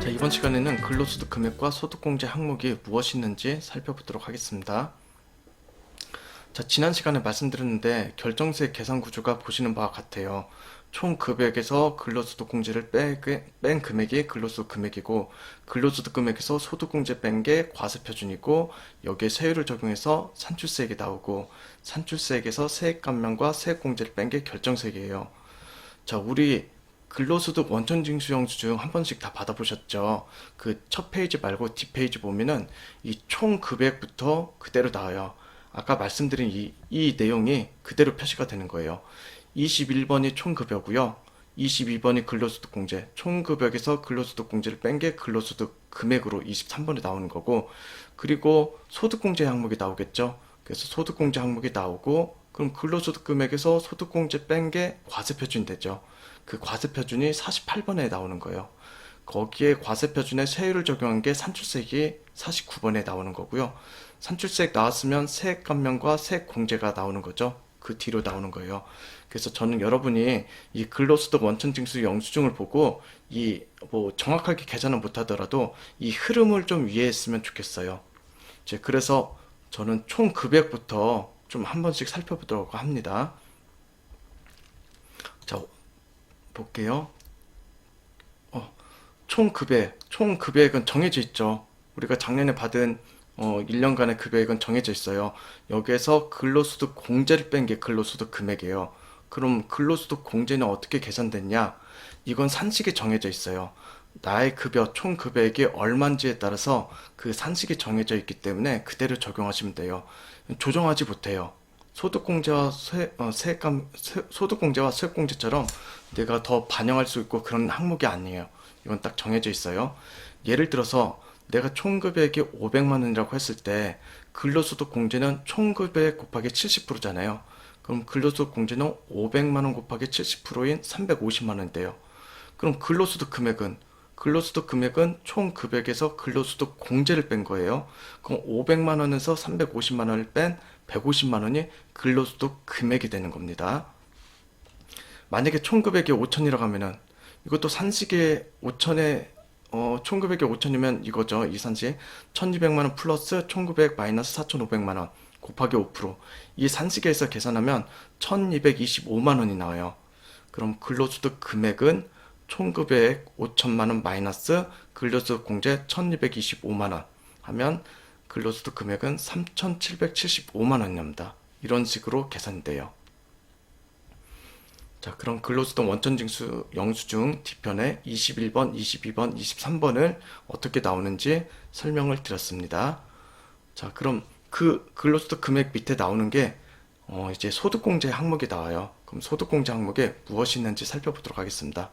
자, 이번 시간에는 근로소득 금액과 소득공제 항목이 무엇이 있는지 살펴보도록 하겠습니다. 자, 지난 시간에 말씀드렸는데 결정세 계산 구조가 보시는 바와 같아요. 총 금액에서 근로소득 공제를 뺀 금액이 근로소득 금액이고, 근로소득 금액에서 소득공제 뺀 게 과세표준이고, 여기에 세율을 적용해서 산출세액이 나오고, 산출세액에서 세액감면과 세액공제를 뺀 게 결정세액이에요. 자, 우리 근로소득 원천징수 영수증 한 번씩 다 받아보셨죠? 그 첫 페이지 말고 뒷페이지 보면은 이 총 금액부터 그대로 나와요. 아까 말씀드린 이 내용이 그대로 표시가 되는 거예요. 21번이 총급여고요. 22번이 근로소득 공제, 총급여에서 근로소득 공제를 뺀 게 근로소득 금액으로 23번에 나오는 거고, 그리고 소득공제 항목이 나오겠죠. 그래서 소득공제 항목이 나오고, 그럼 근로소득 금액에서 소득공제 뺀 게 과세표준이 되죠. 그 과세표준이 48번에 나오는 거예요. 거기에 과세표준에 세율을 적용한 게 산출세액이 49번에 나오는 거고요. 산출세액 나왔으면 세액감면과 세액공제가 나오는 거죠. 그 뒤로 나오는 거예요. 그래서 저는 여러분이 이 근로소득 원천징수 영수증을 보고 정확하게 계산은 못하더라도 이 흐름을 좀 이해했으면 좋겠어요. 그래서 저는 총 금액부터 좀 한 번씩 살펴보도록 합니다. 자, 볼게요. 총 금액은 정해져 있죠. 우리가 작년에 받은 1년간의 금액은 정해져 있어요. 여기에서 근로소득 공제를 뺀 게 근로소득 금액이에요. 그럼 근로소득 공제는 어떻게 계산됐냐? 이건 산식이 정해져 있어요. 나의 급여, 총 금액이 얼마인지에 따라서 그 산식이 정해져 있기 때문에 그대로 적용하시면 돼요. 조정하지 못해요. 소득공제와 소득공제와 세액공제처럼 내가 더 반영할 수 있고 그런 항목이 아니에요. 이건 딱 정해져 있어요. 예를 들어서 내가 총급액이 500만 원이라고 했을 때 근로소득 공제는 총급액 곱하기 70%잖아요. 그럼 근로소득 공제는 500만 원 곱하기 70%인 350만 원인데요. 그럼 근로소득 금액은 총 금액에서 근로소득 공제를 뺀 거예요. 그럼 500만 원에서 350만 원을 뺀 150만 원이 근로소득 금액이 되는 겁니다. 만약에 총 금액이 5천이라고 하면은 이것도 산식에 5천에 총 금액이 5천이면 이거죠. 이 산식 1200만 원 플러스 총 금액 마이너스 4500만 원 곱하기 5%. 이 산식에서 계산하면 1225만 원이 나와요. 그럼 근로소득 금액은 총 금액 5천만 원 마이너스 근로소득 공제 1225만 원 하면 근로소득 금액은 3775만 원입니다. 이런 식으로 계산돼요. 자, 그럼 근로소득 원천징수 영수증 뒤편에 21번, 22번, 23번을 어떻게 나오는지 설명을 드렸습니다. 자, 그럼 그 근로소득 금액 밑에 나오는 게 이제 소득공제 항목이 나와요. 그럼 소득공제 항목에 무엇이 있는지 살펴보도록 하겠습니다.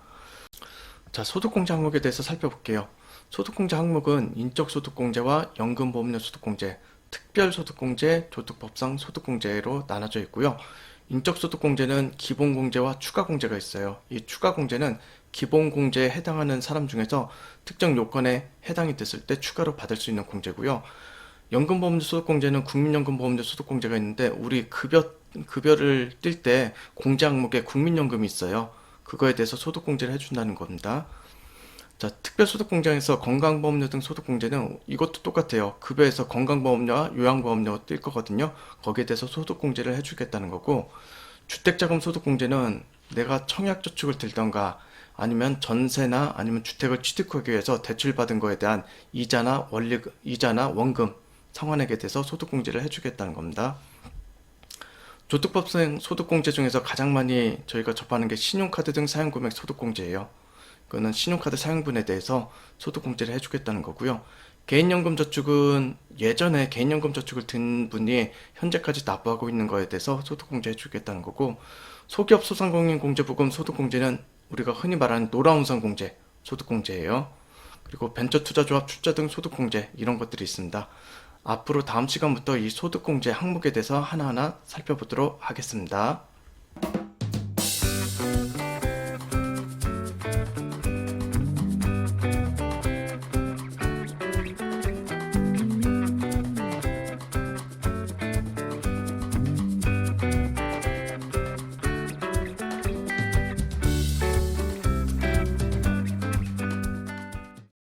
자, 소득공제 항목에 대해서 살펴볼게요. 소득공제 항목은 인적소득공제와 연금보험료 소득공제, 특별소득공제, 조특법상 소득공제로 나눠져 있고요. 인적소득공제는 기본공제와 추가공제가 있어요. 이 추가공제는 기본공제에 해당하는 사람 중에서 특정 요건에 해당이 됐을 때 추가로 받을 수 있는 공제고요. 연금보험료 소득공제는 국민연금보험료 소득공제가 있는데 우리 급여를 뛸 때 공제 항목에 국민연금이 있어요. 그거에 대해서 소득공제를 해준다는 겁니다. 자, 특별소득공제에서 건강보험료 등 소득공제는 이것도 똑같아요. 급여에서 건강보험료와 요양보험료 뛸 거거든요. 거기에 대해서 소득공제를 해주겠다는 거고, 주택자금 소득공제는 내가 청약저축을 들던가 아니면 전세나 아니면 주택을 취득하기 위해서 대출받은 거에 대한 이자나 원금 상환액에 대해서 소득공제를 해주겠다는 겁니다. 조특법상 소득공제 중에서 가장 많이 저희가 접하는 게 신용카드 등 사용금액 소득공제예요. 그거는 신용카드 사용분에 대해서 소득공제를 해주겠다는 거고요. 개인연금저축은 예전에 개인연금저축을 든 분이 현재까지 납부하고 있는 거에 대해서 소득공제 해주겠다는 거고, 소기업 소상공인공제보금 소득공제는 우리가 흔히 말하는 노라운선공제 소득공제예요. 그리고 벤처투자조합 출자 등 소득공제 이런 것들이 있습니다. 앞으로 다음 시간부터 이 소득공제 항목에 대해서 하나하나 살펴보도록 하겠습니다.